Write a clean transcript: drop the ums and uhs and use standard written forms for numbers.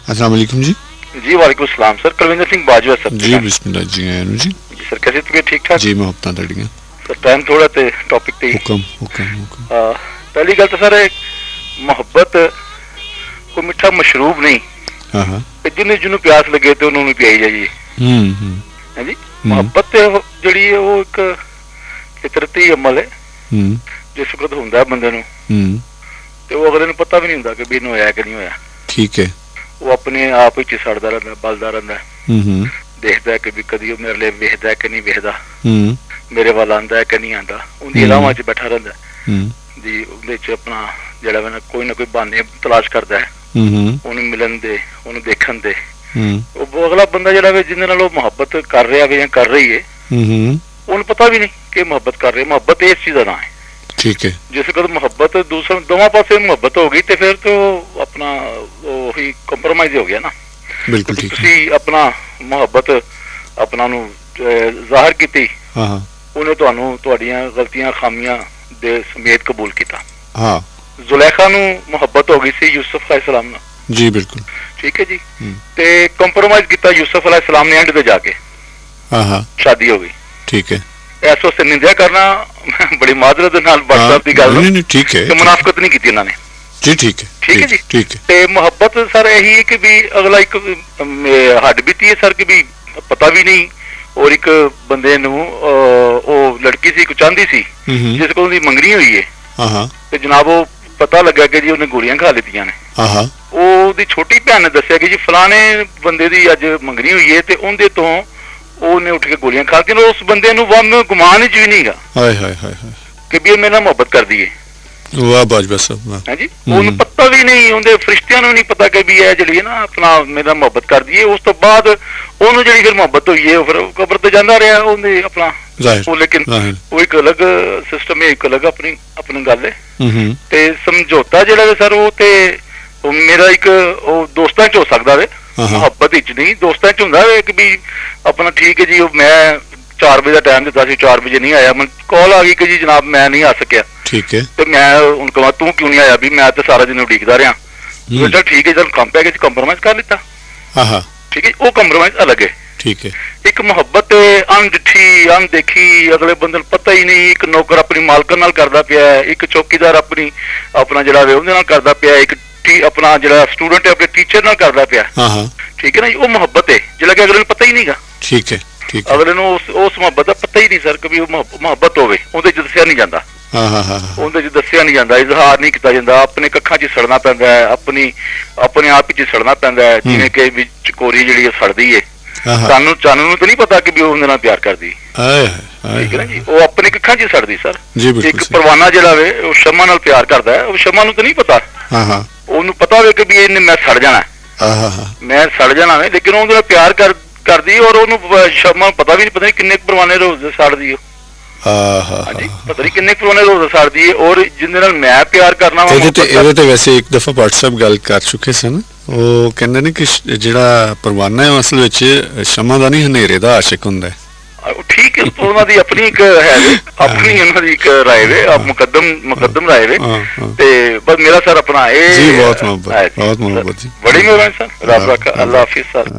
अस्सलाम वालेकुम जी। जी वालेकुम सलाम सर, कुलविंदर सिंह बाजवा सर जी बिस्मिल्लाह जी आया नु जी। जी सर, कैसे तबीयत ठीक ठाक? जी मुहब्बतां तड़ियां सर टाइम थोड़ा ते टॉपिक ते हुक्म हुक्म हुक्म। पहली गल तो सर मोहब्बत कोई मिठा मशरूब नहीं हाँ हाँ जिन्हें जिन्होंने प्यास लगे तो उन्होंने पियाई जाइए है जी। मोहब्बत जड़ी है वो एक फितरती अमल है जिस वक्त होंदा बंदे नूं ते वो अगले नूं पता भी नहीं होंदा कि भी इन्हूं होया कि नहीं होया। ठीक है। वो अपने आप ही सड़दा रहिंदा, बलदा रहिंदा, देखदा है कि भी कदी मेरे लिए वेखदा है कि नहीं वेखदा, मेरे वाल आंदा है कि नहीं आंदा, उनदी अलावां च बैठा रहिंदा जी। उहदे च अपना जेड़ा वे ना कोई बहाने तलाश करदा है उन्हें मिलन दे, उन्हें देखन दे। वो अगला बंदा जेड़ा वे जिंदे नाल मोहब्बत कर रहा है या कर रही है उन्हें पता भी नहीं कि मोहब्बत कर रहे। मोहब्बत इस चीज का नाम है। ठीक है। जिस वक्त मोहब्बत दूसरे दोवां पासे मोहब्बत हो गई तो फिर तो अपना वही कंप्रोमाइज हो गया ना। बिल्कुल ठीक है। तुसी अपना मोहब्बत अपना नु जाहिर कीती, उन्हें तुहानू तुहाडियां गलतियां खामियां दे समेत कबूल कीता। हाँ। जुलेखा नु मोहब्बत हो गई सी यूसुफ अलैहिस्सलाम नाल। जी बिल्कुल ठीक है जी। ते कंप्रोमाइज कीता यूसुफ अलैहिस्सलाम ने एंड ते जाके। हाँ शादी हो गई। ठीक है। इस वास्ते निंदा करना बड़ी माजरत नाल व्हाट्सएप दी गल नहीं ठीक है, मुनाफकत नहीं की इन्होंने जी। ठीक है ठीक है जी ठीक है। ते मोहब्बत सर यही है कि भी अगला एक हड्ड बीती है सर कि भी पता भी नहीं और एक बंदे नू ओ लड़की सी चाहती सी जिस को मंगनी हुई है ते जनाब वो पता लगा कि जी उन्हें गोलियां खा लीतियां ने। ओदी छोटी भैन ने दस्सिया कि जी फलाने बंदे दी अज मंगनी हुई है ते उनदे तो उन्हें उठ के गोलियां खा दी। उस बंदे नू वम गुमान च भी नहीं गा हाय हाय हाय कि भी मेरे नाल मोहब्बत कर दी है। वाह बाजवा साहब हां जी। उन्हें पता भी नहीं, उनके फरिश्तियां नू नहीं पता कि भी है जड़ी है ना अपना मेरा मोहब्बत कर दी है। उस तो बाद ओनू जड़ी फिर मोहब्बत हुई है फिर कब्र ते जांदा रहा उन्हें अपना वो, लेकिन वो एक अलग सिस्टम है, एक अलग अपनी अपनी गल है। ते समझौता जेड़ा सर वो ते मेरा एक दोस्तां च हो सकदा वे, मोहब्बत विच नहीं दोस्तां च हुंदा वे कि भी अपना ठीक है जी। मैं 4 बजे का टाइम दिता सी, 4 बजे नहीं आया, मैं कॉल आ गई कि जी जनाब मैं नहीं आ सकिया। ठीक है। तो मैं उनको कहा तू क्यों नहीं आया भी मैं तो सारा दिन उड़ीकदा रहा। चल ठीक है, चल काम पै गया कंप्रोमाइज कर लिता। ठीक है, वो कंप्रोमाइज अलग है। ठीक है। एक मोहब्बत अनडिठी अनदेखी अगले बंदे पता ही नहीं। एक नौकर अपनी मालकन नाल करदा पिया है, एक चौकीदार अपनी अपना जड़ा वे उहदे नाल करदा पिया, एक अपना जड़ा स्टूडेंट है अपने टीचर नाल करदा पिया। ठीक है ना, वो मोहब्बत है जिहड़ा कि अगले नूं पता ही नहीं गा। ठीक है ठीक है। अगले नूं उस मोहब्बत दा पता ही नहीं सर कभी मोहब्बत होवे उहदे च दस्सिया नहीं जांदा। उहदे च दस्सिया नहीं जांदा, इजहार नहीं कीता जांदा, अपने कक्खां च सड़ना पैंदा है, अपने आप च सड़ना पैंदा है जिवें कि विच कोरी जिहड़ी सड़दी है। चानू नूं तो नहीं पता कि भी उहदे नाल प्यार करदी। ठीक है ना जी, वो अपने कक्खां च सड़दी सर। एक परवाना जिहड़ा वे वो शम्मा नाल प्यार करदा है, वो शम्मा नूं तो नहीं पता, ਉਹਨੂੰ पता वे कि भी इन्हें मैं सड़ जाना मैं सड़ जाना है, लेकिन उहदे प्यार कर दी और उन्होंने शर्मा पता भी नहीं, पता नहीं किन्ने परवाने रोज सड़ दी पता नहीं किन्ने परवाने रोज सड़ दी। और जिंदे नाल मैं प्यार करना ਇਹਦੇ ਤੇ ਵੈਸੇ ਇੱਕ ਦਫਾ WhatsApp ਗੱਲ ਕਰ ਚੁੱਕੇ ਸਨ। ਉਹ ਕਹਿੰਦੇ ਨੇ ਕਿ ਜਿਹੜਾ ਪਰਵਾਨਾ ਹੈ ਅਸਲ ਵਿੱਚ ਸ਼ਮਾ ਦਾ ਨਹੀਂ ਹਨੇਰੇ ਦਾ ਆਸ਼ਿਕ ਹੁੰਦਾ ਹੈ। ठीक है, तो उन्होंने अपनी एक है अपनी उन्होंने एक राय वे मुकद्दम राय वे ते बस मेरा सर अपना है। जी बहुत मोहब्बत जी, बड़ी मेहरबानी सर, रब रखा, अल्लाह हाफिज सर।